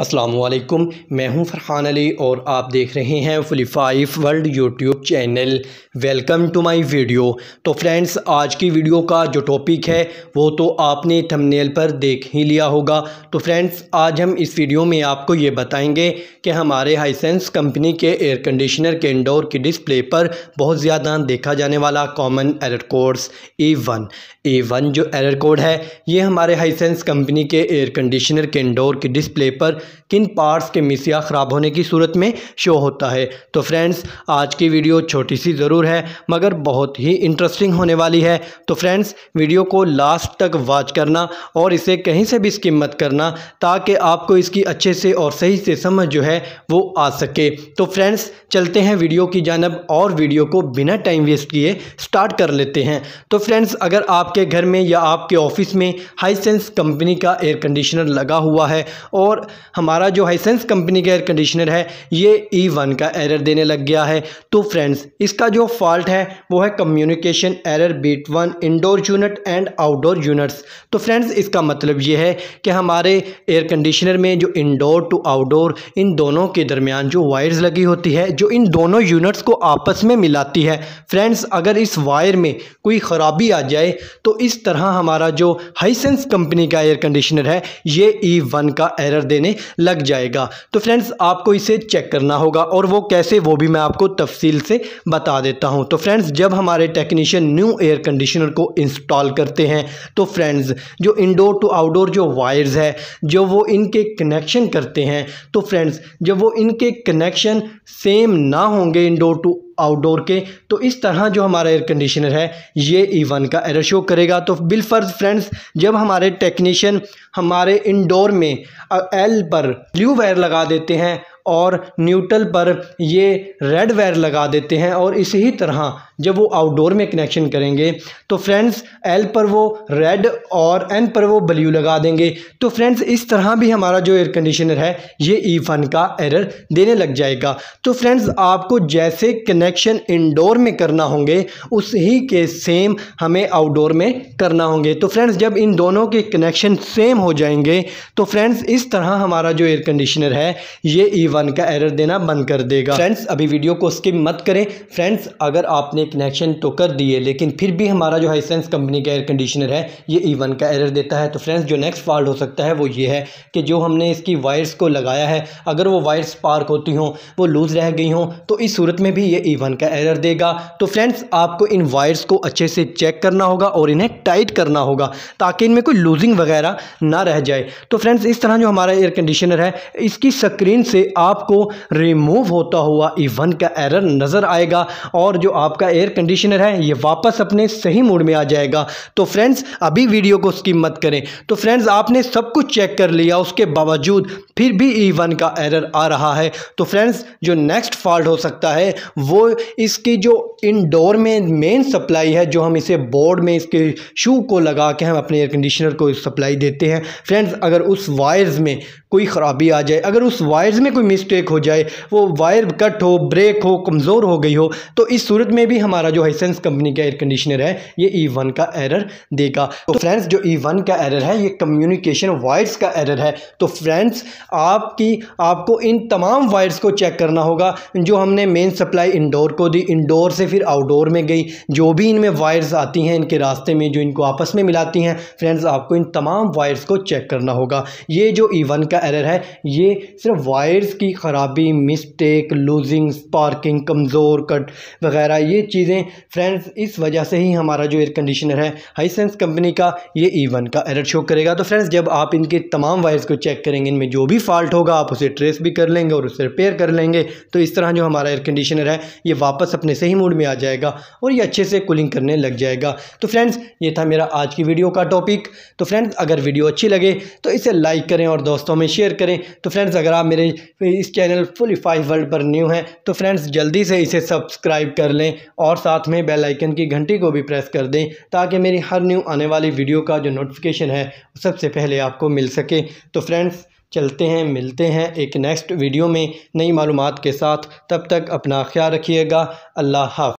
अस्सलामुअलैकुम, मैं हूं फरहान अली और आप देख रहे हैं फुली5 world YouTube channel. Welcome to my video. तो फ्रेंड्स, आज की वीडियो का जो टॉपिक है वो तो आपने थंबनेल पर देख ही लिया होगा। तो फ्रेंड्स, आज हम इस वीडियो में आपको ये बताएंगे कि हमारे हाइसेंस कंपनी के एयर कंडीशनर के इंडोर की डिस्प्ले पर बहुत ज़्यादा देखा जाने वाला कॉमन एरर कोड्स E1 जो एरर कोड है ये हमारे हाइसेंस कंपनी के एयर कंडीशनर के इंडोर की डिस्प्ले पर किन पार्ट्स के मिस या ख़राब होने की सूरत में शो होता है। तो फ्रेंड्स, आज की वीडियो छोटी सी ज़रूर है मगर बहुत ही इंटरेस्टिंग होने वाली है। तो फ्रेंड्स, वीडियो को लास्ट तक वॉच करना और इसे कहीं से भी स्किप मत करना ताकि आपको इसकी अच्छे से और सही से समझ जो है वो आ सके। तो फ्रेंड्स, चलते हैं वीडियो की जानब और वीडियो को बिना टाइम वेस्ट किए स्टार्ट कर लेते हैं। तो फ्रेंड्स, अगर आपके घर में या आपके ऑफिस में हाइसेंस कंपनी का एयर कंडीशनर लगा हुआ है और हमारा जो हाइसेंस कंपनी का एयर कंडीशनर है ये E1 का एरर देने लग गया है, तो फ्रेंड्स इसका जो फॉल्ट है वो है communication error between indoor unit and outdoor units. तो फ्रेंड्स, इसका मतलब ये है कि हमारे एयर कंडीशनर में जो इंडोर टू आउटडोर इन दोनों के दरमियान जो वायर्स लगी होती है जो इन दोनों यूनिट्स को आपस में मिलाती है, फ्रेंड्स अगर इस वायर में कोई ख़राबी आ जाए तो इस तरह हमारा जो हाइसेंस कंपनी का एयर कंडीशनर है ये E1 का एरर देने लग जाएगा। तो फ्रेंड्स, आपको इसे चेक करना होगा और वो कैसे वो भी मैं आपको तफसील से बता देता हूं। तो फ्रेंड्स, जब हमारे टेक्नीशियन न्यू एयर कंडीशनर को इंस्टॉल करते हैं तो फ्रेंड्स जो इंडोर टू आउटडोर जो वायर्स है जो वो इनके कनेक्शन करते हैं, तो फ्रेंड्स जब वो इनके कनेक्शन सेम ना होंगे इंडोर टू आउटडोर के, तो इस तरह जो हमारा एयर कंडीशनर है ये E1 का एरर शो करेगा। तो बिलफर्ज फ्रेंड्स, जब हमारे टेक्नीशियन हमारे इंडोर में L पर ब्लू वायर लगा देते हैं और न्यूट्रल पर ये रेड वायर लगा देते हैं और इसी तरह जब वो आउटडोर में कनेक्शन करेंगे तो फ्रेंड्स L पर वो रेड और N पर वो ब्लू लगा देंगे। तो फ्रेंड्स, इस तरह भी हमारा जो एयर कंडीशनर है ये E1 का एरर देने लग जाएगा। तो फ्रेंड्स, आपको जैसे कनेक्शन इंडोर में करना होंगे उसी के सेम हमें आउटडोर में करना होंगे। तो फ्रेंड्स, जब इन दोनों के कनेक्शन सेम हो जाएंगे तो फ्रेंड्स इस तरह हमारा जो एयर कंडीशनर है ये E1 का एरर देना बंद कर देगा। फ्रेंड्स, अभी वीडियो को स्किप मत करें। फ्रेंड्स, अगर आपने कनेक्शन तो कर दिए लेकिन फिर भी हमारा जो हाइसेंस कंपनी का एयर कंडीशनर है ये E1 का एरर देता है, तो फ्रेंड्स जो नेक्स्ट फॉल्ट हो सकता है वो ये है कि जो हमने इसकी वायर्स को लगाया है अगर वो वायर्स स्पार्क होती हों, वो लूज़ रह गई हों, तो इस सूरत में भी ये E1 का एरर देगा। तो फ्रेंड्स, आपको इन वायर्स को अच्छे से चेक करना होगा और इन्हें टाइट करना होगा ताकि इनमें कोई लूजिंग वगैरह ना रह जाए। तो फ्रेंड्स, इस तरह जो हमारा एयर कंडीशनर है इसकी स्क्रीन से आपको रिमूव होता हुआ E1 का एरर नज़र आएगा और जो आपका एयर कंडीशनर है ये वापस अपने सही मोड में आ जाएगा। तो फ्रेंड्स, अभी वीडियो को स्किप मत करें। तो फ्रेंड्स, आपने सब कुछ चेक कर लिया, उसके बावजूद फिर भी E1 का एरर आ रहा है, तो फ्रेंड्स जो नेक्स्ट फॉल्ट हो सकता है वो इसकी जो इंडोर में मेन सप्लाई है, जो हम इसे बोर्ड में इसके शू को लगा के हम अपने एयर कंडीशनर को सप्लाई देते हैं, फ्रेंड्स अगर उस वायर्स में कोई ख़राबी आ जाए, अगर उस वायर्स में कोई मिस्टेक हो जाए, वो वायर कट हो, ब्रेक हो, कमज़ोर हो गई हो, तो इस सूरत में भी हमारा जो हाइसेंस कंपनी का एयर कंडीशनर है ये E1 का एरर देगा। तो फ्रेंड्स, जो E1 का एरर है ये कम्युनिकेशन वायर्स का एरर है। तो फ्रेंड्स, आपको इन तमाम वायर्स को चेक करना होगा जो हमने मेन सप्लाई इंडोर को दी, इंडोर से फिर आउटडोर में गई, जो भी इनमें वायर्स आती हैं इनके रास्ते में जो इनको आपस में मिलाती हैं, फ्रेंड्स आपको इन तमाम वायर्स को चेक करना होगा। ये जो E1 का एरर है ये सिर्फ वायर्स की ख़राबी, मिस्टेक, लूजिंग, स्पार्किंग, कमज़ोर, कट वगैरह ये चीज़ें फ्रेंड्स इस वजह से ही हमारा जो एयर कंडीशनर है हाइसेंस कंपनी का ये E1 का एरर शो करेगा। तो फ्रेंड्स, जब आप इनके तमाम वायर्स को चेक करेंगे, इनमें जो भी फॉल्ट होगा आप उसे ट्रेस भी कर लेंगे और उसे रिपेयर कर लेंगे, तो इस तरह जो हमारा एयर कंडीशनर है ये वापस अपने सही मूड में आ जाएगा और ये अच्छे से कूलिंग करने लग जाएगा। तो फ्रेंड्स, ये था मेरा आज की वीडियो का टॉपिक। तो फ्रेंड्स, अगर वीडियो अच्छी लगे तो इसे लाइक करें और दोस्तों में शेयर करें। तो फ्रेंड्स, अगर आप मेरे इस चैनल फुली5 वर्ल्ड पर न्यू हैं तो फ्रेंड्स जल्दी से इसे सब्सक्राइब कर लें और साथ में बेल आइकन की घंटी को भी प्रेस कर दें ताकि मेरी हर न्यू आने वाली वीडियो का जो नोटिफिकेशन है सबसे पहले आपको मिल सके। तो फ्रेंड्स, चलते हैं, मिलते हैं एक नेक्स्ट वीडियो में नई मालूमात के साथ। तब तक अपना ख्याल रखिएगा। अल्लाह हाफ़िज़।